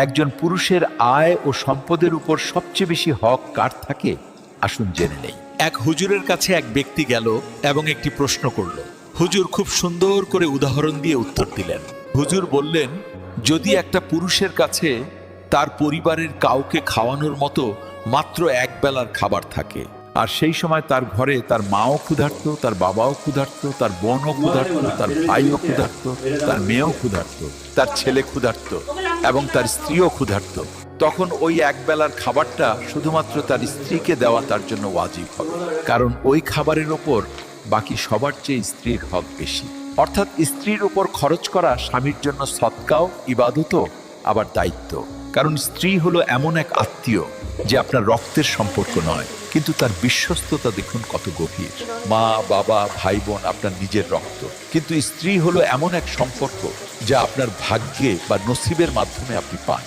একজন পুরুষের আয় ও সম্পদের উপর সবচেয়ে বেশি হক কার থাকে? আসুন জেনে নেই। এক হুজুরের কাছে এক ব্যক্তি গেল এবং একটি প্রশ্ন করল। হুজুর খুব সুন্দর করে উদাহরণ দিয়ে উত্তর দিলেন। হুজুর বললেন, যদি একটা পুরুষের কাছে তার পরিবারের কাউকে খাওয়ানোর মতো মাত্র এক বেলার খাবার থাকে, আর সেই সময় তার ঘরে তার মাও ক্ষুধার্ত, তার বাবাও ক্ষুধার্ত, তার বোনও ক্ষুধার্ত, তার ভাইও ক্ষুধার্ত, তার মেয়েও ক্ষুধার্ত, তার ছেলে ক্ষুধার্ত এবং তার স্ত্রীও ক্ষুধার্ত, তখন ওই এক বেলার খাবারটা শুধুমাত্র তার স্ত্রীকে দেওয়া তার জন্য ওয়াজিব হবে, কারণ ওই খাবারের ওপর বাকি সবার চেয়ে স্ত্রীর হক বেশি। অর্থাৎ স্ত্রীর উপর খরচ করা স্বামীর জন্য সৎকাও, ইবাদতও, আবার দায়িত্ব। কারণ স্ত্রী হলো এমন এক আত্মীয় যে আপনার রক্তের সম্পর্ক নয়, কিন্তু তার বিশ্বস্ততা দেখুন কত গভীর। মা, বাবা, ভাই বোন আপনার নিজের রক্ত, কিন্তু স্ত্রী হলো এমন এক সম্পর্ক যা আপনার ভাগ্যে বা নসিবের মাধ্যমে আপনি পান।